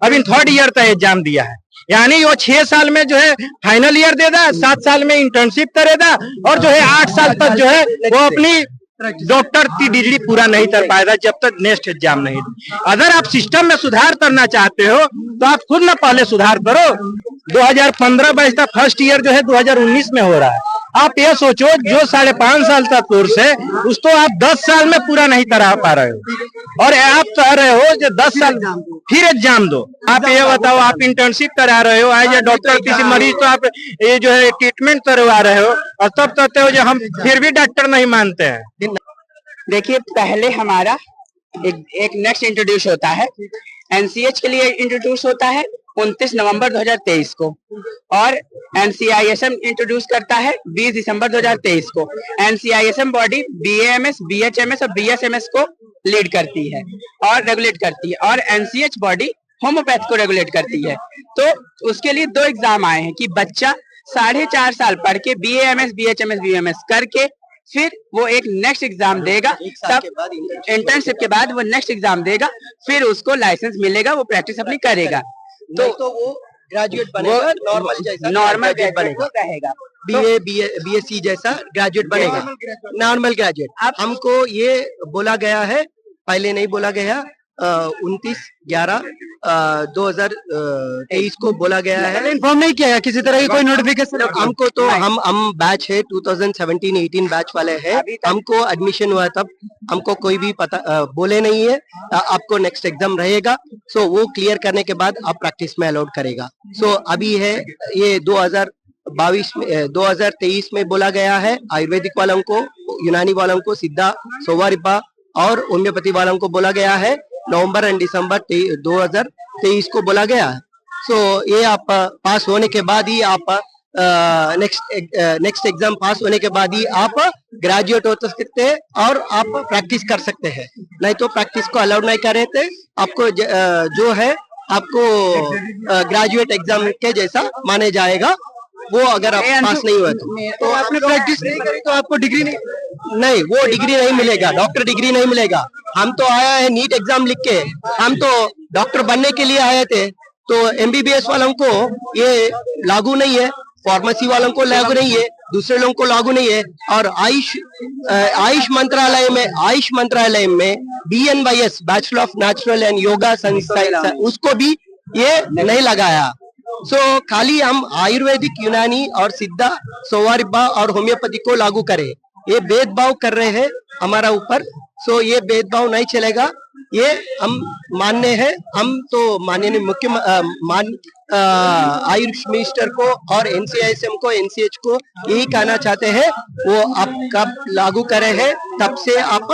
अभी third year का exam दिया है, यानी वो 6 साल में जो है फाइनल ईयर देगा, 7 साल में इंटर्नशिप करेगा और जो है 8 साल तक जो है वो अपनी डॉक्टर की डिग्री पूरा नहीं कर पाएगा जब तक नेक्स्ट एग्जाम नहीं। अगर आप सिस्टम में सुधार करना चाहते हो तो आप खुद ना पहले सुधार करो। 2015-22 का फर्स्ट ईयर जो है 2019 में हो रहा है। आप ये सोचो जो 5.5 साल का कोर्स है उसको आप 10 साल में पूरा नहीं करा पा रहे हो और आप कह रहे हो जो 10 साल फिर एग्जाम दो। आप ये बताओ, आप इंटर्नशिप करा रहे हो एज ए डॉक्टर, किसी मरीज तो आप ये जो है ट्रीटमेंट करवा रहे हो और तब कहते हो जो हम फिर भी डॉक्टर नहीं मानते हैं। देखिए, पहले हमारा एक नेक्स्ट इंट्रोड्यूस होता है, एनसीएच के लिए इंट्रोड्यूस होता है 29 नवंबर 2023 को और एनसीआईएसएम इंट्रोड्यूस करता है 20 दिसंबर 2023 को। एनसीआईएसएम बॉडी बीएएमएस, बीएचएमएस और बीएसएमएस को लीड करती है और रेगुलेट करती है और एनसीएच बॉडी होम्योपैथ को रेगुलेट करती है। तो उसके लिए 2 एग्जाम आए हैं कि बच्चा 4.5 साल पढ़ के बीएएमएस, बीएचएमएस, बीएमएस करके फिर वो एक नेक्स्ट एग्जाम देगा, तब इंटर्नशिप के बाद वो नेक्स्ट एग्जाम देगा, फिर उसको लाइसेंस मिलेगा, वो प्रैक्टिस अपनी करेगा तो वो ग्रेजुएट बनेगा, नॉर्मल ग्रेजुएट रहेगा, बीएससी जैसा ग्रेजुएट बनेगा, नॉर्मल ग्रेजुएट। हमको ये बोला गया है, पहले नहीं बोला गया, 29/11/2023 को बोला गया है। इन्फॉर्म नहीं किया किसी तरह की कोई नोटिफिकेशन हमको तो हम बैच है 2017-18 बैच वाले हैं, हमको एडमिशन हुआ तब हमको कोई भी पता बोले नहीं है आपको नेक्स्ट एग्जाम रहेगा। सो वो क्लियर करने के बाद आप प्रैक्टिस में अलाउड करेगा। सो अभी है ये 2023 में बोला गया है आयुर्वेदिक वालों को, यूनानी वालों को, सिद्धा, सोवा रिपा और होम्योपैथी वालों को बोला गया है नवंबर एंड दिसंबर 2023 को बोला गया है। सो ये आप पास होने के बाद ही आप नेक्स्ट एग्जाम पास होने के बाद ही आप ग्रेजुएट हो सकते हैं और आप प्रैक्टिस कर सकते हैं, नहीं तो प्रैक्टिस को अलाउड नहीं कर रहे थे। आपको जो है आपको ग्रेजुएट एग्जाम के जैसा माने जाएगा वो, अगर आप पास नहीं हुए तो आपने प्रैक्टिस नहीं करी तो आपको डिग्री नहीं, वो डिग्री नहीं मिलेगा, डॉक्टर डिग्री नहीं मिलेगा। हम तो आया है नीट एग्जाम लिख के, हम तो डॉक्टर बनने के लिए आए थे, तो एमबीबीएस वालों को ये लागू नहीं है, फार्मेसी वालों को लागू नहीं है, दूसरे लोगों को लागू नहीं है। और आयुष मंत्रालय में BNYS, bachelor of natural and yoga science, उसको भी ये नहीं लगाया। सो खाली हम आयुर्वेदिक, यूनानी और सिद्धा, सोवा रिपा और होम्योपैथी को लागू करें, ये भेदभाव कर रहे हैं हमारा ऊपर। सो ये भेदभाव नहीं चलेगा, ये हम मानने हैं। हम तो माननीय आयुष मिनिस्टर को और एनसीआईएसएम को, एनसीएच को यही कहना चाहते हैं, वो आप कब लागू करे हैं तब से आप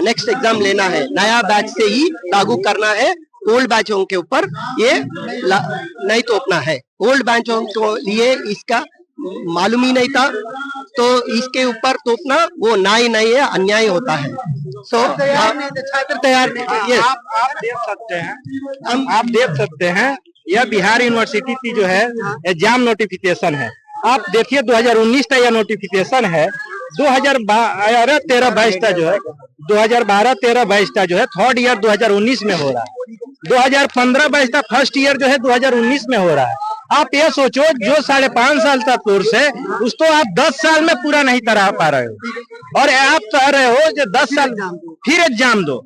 नेक्स्ट एग्जाम लेना है, नया बैच से ही लागू करना है। ओल्ड बैचों के ऊपर ये नहीं तोपना है। ओल्ड बैचों के लिए इसका मालूम ही नहीं था, तो इसके ऊपर तोपना वो नहीं है, अन्याय होता है। सो छात्र तैयार आप देख सकते हैं यह बिहार यूनिवर्सिटी की जो है एग्जाम नोटिफिकेशन है। आप देखिए 2019 का यह नोटिफिकेशन है, 2012-13-22 का जो है 2012-13-22 का जो है थर्ड ईयर 2019 में हो रहा है। 2015-22 का फर्स्ट ईयर जो है 2019 में हो रहा है। आप ये सोचो जो 5.5 साल का कोर्स है उसको आप 10 साल में पूरा नहीं करा पा रहे हो और आप कह रहे हो जो 10 साल फिर एग्जाम दो।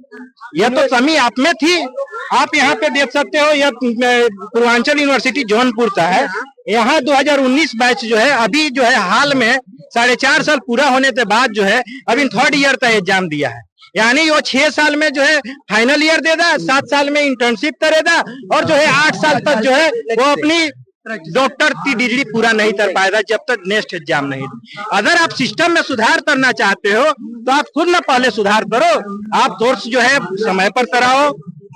यह तो कमी आप में थी। आप यहाँ पे देख सकते हो, यह पूर्वांचल यूनिवर्सिटी जौनपुर का है। यहाँ 2019 बैच जो है अभी जो है हाल में 4.5 साल पूरा होने के बाद जो है अभी थर्ड ईयर का एग्जाम दिया है, यानी वो 6 साल में जो है फाइनल ईयर देगा, 7 साल में इंटर्नशिप करेगा और जो है 8 साल तक जो है वो अपनी डॉक्टर की डिग्री पूरा नहीं कर पाएगा जब तक नेक्स्ट एग्जाम नहीं। अगर आप सिस्टम में सुधार करना चाहते हो तो आप खुद ना पहले सुधार करो। आप कोर्स जो है समय पर कराओ,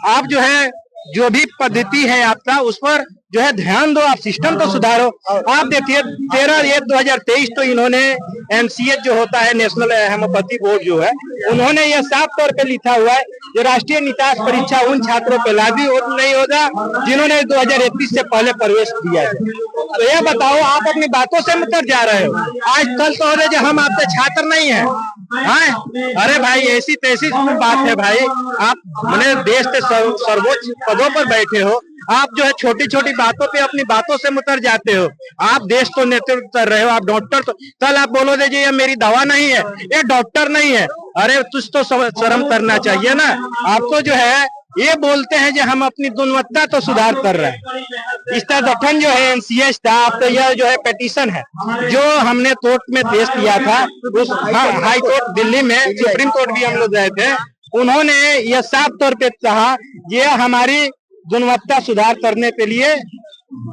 आप जो है जो भी पद्धति है आपका उस पर जो है ध्यान दो, आप सिस्टम को सुधारो। आप देखिए 13/1/2023 तो इन्होंने एनसीएच जो होता है, नेशनल होम्योपैथी बोर्ड जो है, उन्होंने यह साफ तौर पे लिखा हुआ है जो राष्ट्रीय निकास परीक्षा उन छात्रों पे लागू नहीं होगा जिन्होंने 2031 से पहले प्रवेश किया है। तो यह बताओ, आप अपनी बातों से मुकर जा रहे हो। आज कल तो हो रहे जो हम आपके छात्र नहीं है, हाँ, अरे भाई ऐसी तैसी बात है भाई। आप मैंने देश के सर्वोच्च पदों पर बैठे हो, आप जो है छोटी छोटी बातों पे अपनी बातों से मुतर जाते हो। आप देश को नेतृत्व कर रहे हो, आप डॉक्टर तो कल आप बोलोगे जी ये मेरी दवा नहीं है, ये डॉक्टर नहीं है। अरे तुझ तो शर्म करना चाहिए ना। आप तो जो है ये बोलते हैं कि हम अपनी गुणवत्ता तो सुधार कर रहे हैं। इसका गठन जो है एनसीएच था, आप तो यह जो है पिटीशन है जो हमने कोर्ट में पेश किया था, उस हाई कोर्ट दिल्ली में, सुप्रीम कोर्ट भी हम लोग गए थे। उन्होंने यह साफ तौर पे कहा ये हमारी गुणवत्ता सुधार करने के लिए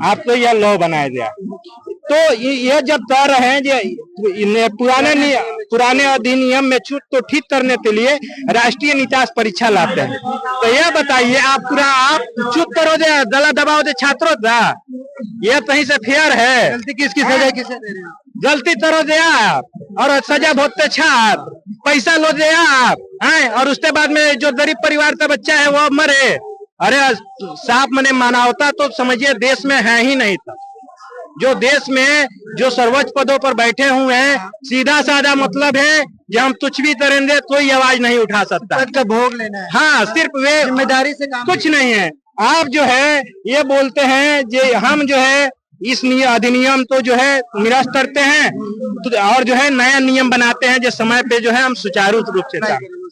आपको यह लॉ बनाया गया। तो ये जब कह रहे हैं कि पुराने अधिनियम में छूट तो ठीक करने के लिए राष्ट्रीय निकास परीक्षा लाते हैं, तो यह बताइए आप चुप करो दे, गला दबाओ दे छात्रों का, यह कहीं से फेयर है? गलती किसकी सजा किसे दे रहे हैं? गलती करो दे आप और सजा भोगते छाप, पैसा लो दे आप हैं, और उसके बाद में जो गरीब परिवार का बच्चा है वो मरे। अरे साफ मने मानवता तो समझिए देश में है ही नहीं था। जो देश में जो सर्वोच्च पदों पर बैठे हुए हैं, सीधा साधा मतलब है कि हम कुछ भी करेंगे कोई आवाज नहीं उठा सकता, पद का भोग लेना है। हाँ, सिर्फ वे जिम्मेदारी से काम कुछ नहीं है। आप जो है ये बोलते हैं कि हम जो है इस अधिनियम तो जो है निरस्त करते हैं और जो है नया नियम बनाते हैं जो समय पे जो है हम सुचारू रूप से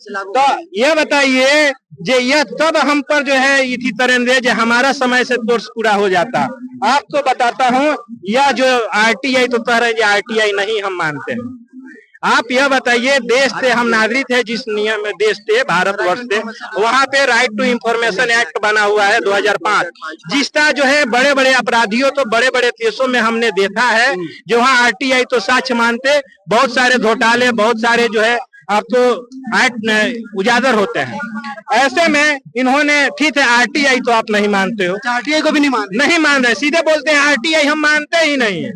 तो ये बताइए जे यह तब हम पर जो है इसी तरह जो हमारा समय से कोर्स पूरा हो जाता। आपको बताता हूँ यह जो आरटीआई तो कह रहे आरटीआई नहीं हम मानते हैं। आप यह बताइए देश से हम नागरिक है, जिस नियम देश से भारतवर्ष से, वहाँ पे राइट टू इंफॉर्मेशन एक्ट बना हुआ है 2005, जिसका जो है बड़े बड़े अपराधियों तो बड़े बड़े केसों में हमने देखा है जो वहाँ आरटीआई तो साक्ष्य मानते, बहुत सारे घोटाले बहुत सारे जो है आपको उजागर होते हैं। ऐसे में इन्होंने ठीक है आरटीआई तो आप नहीं मानते हो, आरटीआई को भी नहीं मान रहे, सीधे बोलते हैं आरटीआई हम मानते ही नहीं है।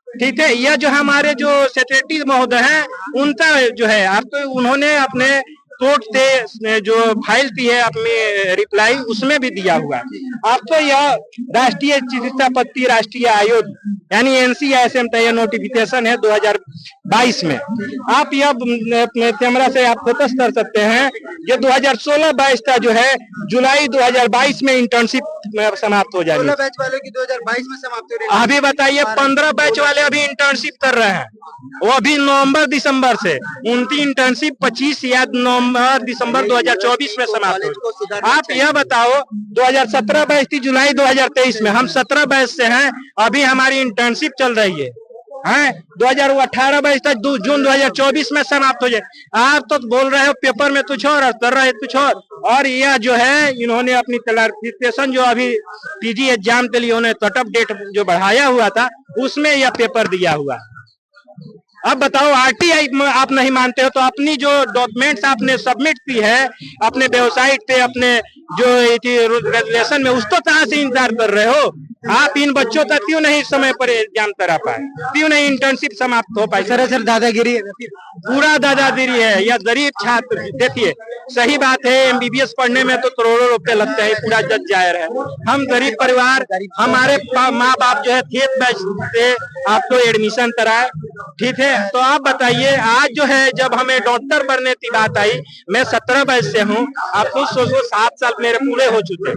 ठीक है, यह जो हमारे जो सेक्रेटरी महोदय हैं उनका जो है आप तो उन्होंने अपने कोर्ट से जो फाइल दी है अपनी रिप्लाई उसमें भी दिया हुआ है। आप तो यह राष्ट्रीय चिकित्सा पद्धति राष्ट्रीय आयोग यानी एनसीआईएसएम का यह नोटिफिकेशन है 2022 में। आप यह अपने कैमरा से आप फोकस कर सकते हैं। ये 2016-22 का जो है जुलाई 2022 में इंटर्नशिप समाप्त हो जाएगी। 16 बैच वाले की 2022 में समाप्त हो रही है। अभी बताइए 15 बैच वाले अभी इंटर्नशिप कर रहे हैं, वो अभी नवंबर दिसंबर से, उनकी इंटर्नशिप 25 या नवंबर दिसंबर 2024 में समाप्त हो। आप यह बताओ 2017 बैच थी जुलाई 2023 में, हम 17 बैच से हैं, अभी हमारी इंटर्नशिप चल रही है। 2018 बैच तक जून 2024 में समाप्त हो जाए। आप तो बोल रहे हो पेपर में कुछ और कर रहे कुछ और यह जो है इन्होंने अपनी क्लैरिफिकेशन जो अभी पीजी एग्जाम के लिए उन्होंने कट ऑफ डेट जो बढ़ाया हुआ था उसमें यह पेपर दिया हुआ। अब बताओ आरटीआई आप नहीं मानते हो तो अपनी जो डॉक्यूमेंट्स आपने सबमिट की है अपने वेबसाइट पे अपने जो रेजुलेशन में उसको कहाँ से इंतजार कर रहे हो? आप इन बच्चों तक क्यों नहीं समय पर एग्जाम करा पाए, क्यों नहीं इंटर्नशिप समाप्त हो पाई? सर दादागिरी है, पूरा दादागिरी है। यह गरीब छात्र देखिए, सही बात है एमबीबीएस पढ़ने में तो करोड़ों रुपए लगते हैं, पूरा जज जाहिर है। हम गरीब परिवार, हमारे माँ बाप जो है खेत बेचते आपको एडमिशन कराए, ठीक है। तो आप बताइए आज जो है जब हमें डॉक्टर बनने की बात आई, मैं 17 बैच से हूँ, आपको सोचो 7 साल मेरे पूरे हो चुके।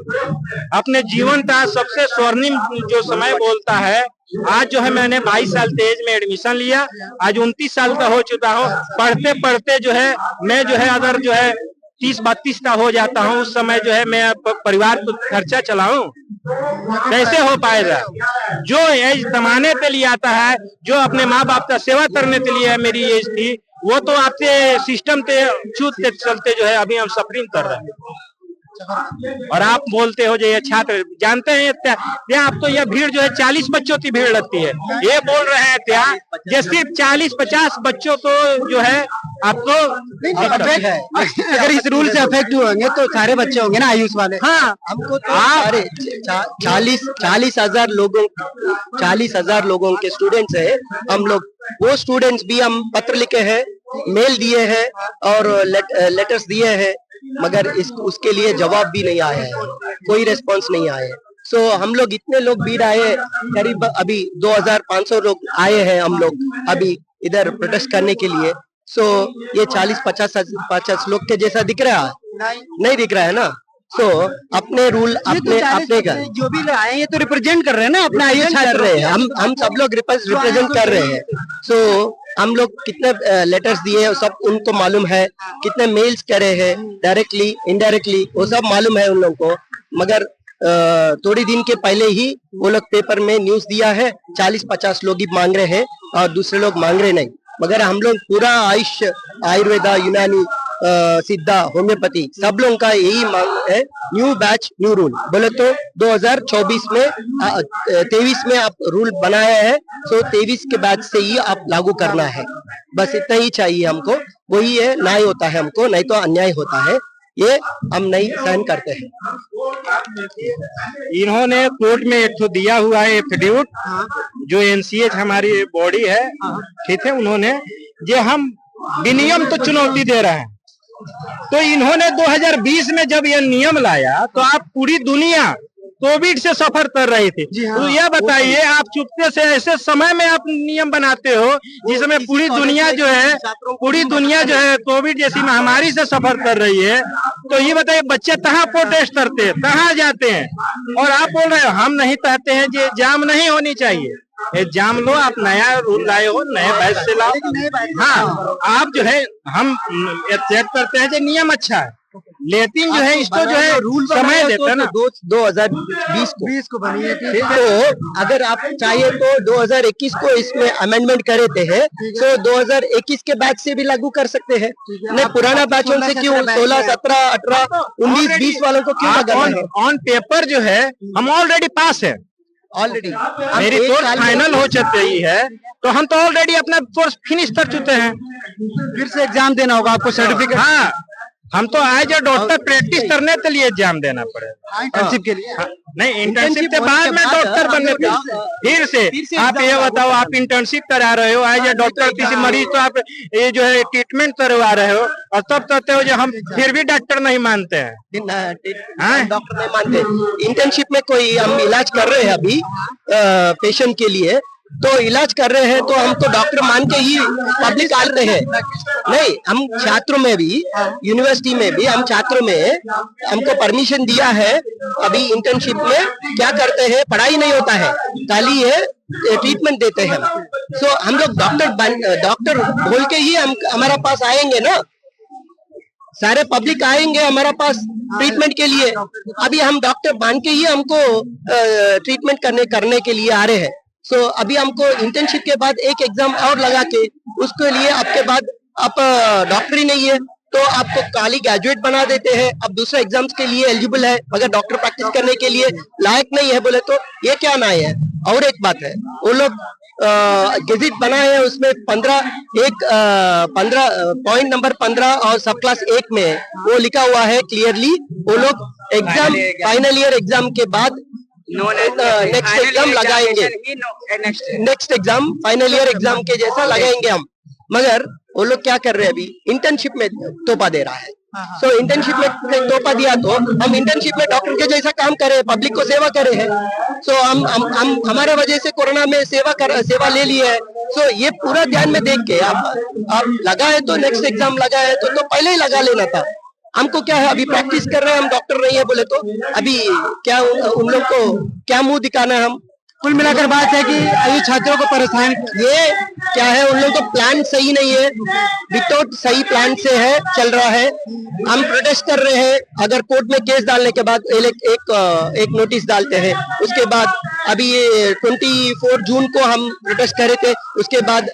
अपने जीवन का सबसे स्वर्णिम जो समय बोलता है, आज जो है मैंने 22 साल के एज में एडमिशन लिया, आज 29 साल का हो चुका हूँ। पढ़ते पढ़ते जो है मैं जो है अगर जो है 30-32 का हो जाता हूँ, उस समय जो है मैं परिवार को खर्चा चलाऊं, कैसे हो पाएगा? जो एज कमाने के लिए आता है, जो अपने माँ बाप का सेवा करने के लिए मेरी एज थी, वो तो आपके सिस्टम के छूट के चलते जो है अभी हम सफरिंग कर रहे हैं। और आप बोलते हो जो ये छात्र जानते हैं क्या? आप तो यह भीड़ जो है 40 बच्चों की भीड़ लगती है, ये बोल रहे हैं क्या ये सिर्फ 40-50 बच्चों को जो है आपको अगर इस रूल से अफेक्ट होंगे तो सारे बच्चे होंगे ना आयुष वाले। हाँ, हमको तो 40,000 लोगों के स्टूडेंट्स है हम लोग। वो स्टूडेंट्स भी हम पत्र लिखे हैं, मेल दिए हैं और लेटर्स दिए हैं, मगर उसके लिए जवाब भी नहीं आया है, कोई रेस्पॉन्स नहीं आया है। सो हम लोग इतने लोग भीड़ आए, करीब अभी 2500 लोग आए हैं हम लोग अभी इधर प्रोटेस्ट करने के लिए। सो ये 40-50 लोग के जैसा दिख रहा है? नहीं दिख रहा है ना। सो अपने रूल अपने अपने का जो भी आए हैं ये तो रिप्रेजेंट कर रहे हैं ना अपने आयु कर छात्र रहे हैं, हम सब लोग रिप्रेजेंट कर रहे हैं। सो हम लोग कितने लेटर्स दिए हैं सब उनको मालूम है, कितने मेल्स करे हैं डायरेक्टली इनडायरेक्टली वो सब मालूम है उन लोगों को। मगर थोड़ी दिन के पहले ही वो लोग पेपर में न्यूज दिया है 40-50 लोग ही मांग रहे हैं और दूसरे लोग मांग रहे नहीं। मगर हम लोग पूरा आयुर्वेदा, यूनानी, सिद्धा, होम्योपैथी सब लोगों का यही मांग है, न्यू बैच न्यू रूल। बोले तो 2024 में 23 में आप रूल बनाया है, सो 23 के बैच से ही आप लागू करना है। बस इतना ही चाहिए हमको, वही है न्याय होता है हमको, नहीं तो अन्याय होता है, ये हम नहीं सहन करते हैं। इन्होंने कोर्ट में एक तो दिया हुआ है एफिडेविट, जो एनसीएच हमारी बॉडी है, ठीक है, उन्होंने जो हम विनियम तो चुनौती दे रहे हैं। तो इन्होंने 2020 में जब यह नियम लाया तो आप पूरी दुनिया कोविड से सफर कर रही थी। तो यह बताइए, आप चुपके से ऐसे समय में आप नियम बनाते हो जिसमें पूरी दुनिया जो है कोविड जैसी महामारी से सफर कर रही है। तो ये बताइए, बच्चे कहाँ प्रोटेस्ट करते हैं, कहाँ जाते हैं, और आप बोल रहे हो हम नहीं चाहते हैं कि एग्जाम नहीं होनी चाहिए। एग्जाम लो, आप नया रूल लाए हो, नए बैच से लाओ। हाँ, आप जो है हम एक्सेप्ट करते हैं कि नियम अच्छा है, लेकिन जो है इसको जो है रूल समय देता है ना। 2020 को बनी है, तो अगर आप चाहिए तो 2021 को इसमें अमेंडमेंट करे थे है, तो 2021 के बैच से भी लागू कर सकते हैं। नहीं, पुराना बैचों से क्यों 16, 17, 18, 19, 20 वालों को क्यों लगाना है? ऑन पेपर जो है हम ऑलरेडी पास है, ऑलरेडी मेरी कोर्स फाइनल हो चुकी है, तो हम तो ऑलरेडी अपना कोर्स फिनिश कर चुके हैं। फिर से एग्जाम देना होगा आपको सर्टिफिकेट। हाँ, हम तो आए जो डॉक्टर प्रैक्टिस करने के लिए एग्जाम देना पड़ेगा इंटर्नशिप के लिए। हाँ, नहीं, इंटर्नशिप के बाद में डॉक्टर बनने के फिर से आप ये बताओ, आप इंटर्नशिप करा रहे हो, आए डॉक्टर किसी मरीज तो आप ये जो है ट्रीटमेंट करवा रहे हो, और तब कहते हो जो हम फिर भी डॉक्टर नहीं मानते हैं। डॉक्टर नहीं मानते। इंटर्नशिप में कोई हम इलाज कर रहे हैं अभी पेशेंट के लिए, तो इलाज कर रहे हैं तो हम तो डॉक्टर मान के ही पब्लिक आते हैं। नहीं, हम छात्रों में भी, यूनिवर्सिटी में भी हम छात्रों में हमको परमिशन दिया है। अभी इंटर्नशिप में क्या करते हैं, पढ़ाई नहीं होता है, खाली है ट्रीटमेंट देते हैं। सो हम लोग डॉक्टर बोल के ही हम हमारा पास आएंगे ना, सारे पब्लिक आएंगे हमारा पास ट्रीटमेंट के लिए। अभी हम डॉक्टर मान के ही हमको ट्रीटमेंट करने के लिए आ रहे हैं। सो अभी हमको इंटर्नशिप के बाद एक एग्जाम और लगा के उसके लिए आपके बाद आप डॉक्टर ही नहीं है तो आपको खाली ग्रेजुएट बना देते हैं। अब दूसरे एग्जाम्स के लिए एलिजिबल है मगर डॉक्टर प्रैक्टिस करने के लिए लायक नहीं है बोले तो ये क्या न्याय है। और एक बात है, वो लोग गेजेट बनाए हैं, उसमें 15 पॉइंट नंबर 15 और सब क्लास 1 में वो लिखा हुआ है क्लियरली, वो लोग एग्जाम फाइनल ईयर एग्जाम के बाद नेक्स्ट एग्जाम लगाएंगे, next exam final year exam के जैसा लगाएंगे हम। मगर वो लोग क्या कर रहे हैं, अभी इंटर्नशिप में तोहफा दे रहा है। सो इंटर्नशिप में तोहफा दिया तो हम इंटर्नशिप में डॉक्टर के जैसा काम करे, पब्लिक को सेवा करे हैं। सो हम हमारे वजह से कोरोना में सेवा ले ली है। सो ये पूरा ध्यान में देख के आप लगा है तो नेक्स्ट एग्जाम लगा है तो पहले ही लगा लेना था। हमको क्या है, अभी प्रैक्टिस कर रहे हैं, हम डॉक्टर नहीं है बोले तो अभी क्या उन लोग को क्या मुंह दिखाना है। हम कुल मिलाकर बात है कि आयु छात्रों को परेशान, ये क्या है, उन लोगों का प्लान सही नहीं है, विदाउट सही प्लान से है चल रहा है। हम प्रोटेस्ट कर रहे हैं, अगर कोर्ट में केस डालने के बाद एक नोटिस डालते हैं, उसके बाद अभी ये 24 जून को हम प्रोटेस्ट कर रहे थे, उसके बाद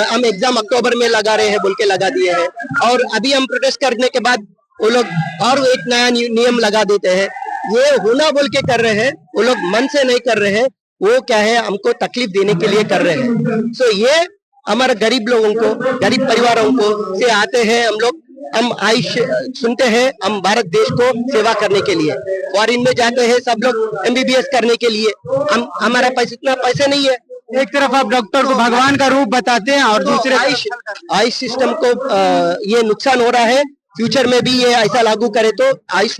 हम एग्जाम अक्टूबर में लगा रहे हैं बोल के लगा दिए हैं। और अभी हम प्रोटेस्ट करने के बाद वो लोग और एक नया नियम लगा देते हैं। ये होना बोल के कर रहे हैं, वो लोग मन से नहीं कर रहे हैं, वो क्या है हमको तकलीफ देने के लिए कर रहे हैं। सो ये हमारे गरीब लोगों को, गरीब परिवारों को से आते हैं हम लोग, हम आयुष सुनते हैं, हम भारत देश को सेवा करने के लिए फॉरेन में जाते हैं सब लोग MBBS करने के लिए। हम हमारा इतना पैसे नहीं है। एक तरफ आप डॉक्टर को भगवान का रूप बताते हैं और दूसरे आयुष सिस्टम को ये नुकसान हो रहा है। फ्यूचर में भी ये ऐसा लागू करे तो आयुष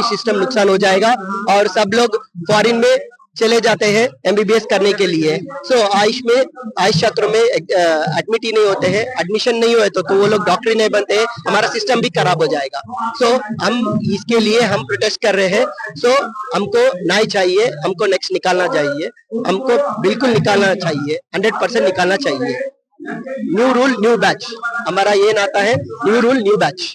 सिस्टम नुकसान हो जाएगा और सब लोग फॉरेन में चले जाते हैं एमबीबीएस करने के लिए। सो आयुष क्षेत्र में एडमिट ही नहीं होते हैं, एडमिशन नहीं हुए तो वो लोग डॉक्टर ही नहीं बनते हैं, हमारा सिस्टम भी खराब हो जाएगा। सो हम इसके लिए हम प्रोटेस्ट कर रहे हैं। सो हमको नहीं चाहिए, हमको नेक्स्ट निकालना चाहिए, हमको बिल्कुल निकालना चाहिए, 100% निकालना चाहिए। न्यू रूल न्यू बैच, हमारा ये नाता है, न्यू रूल न्यू बैच।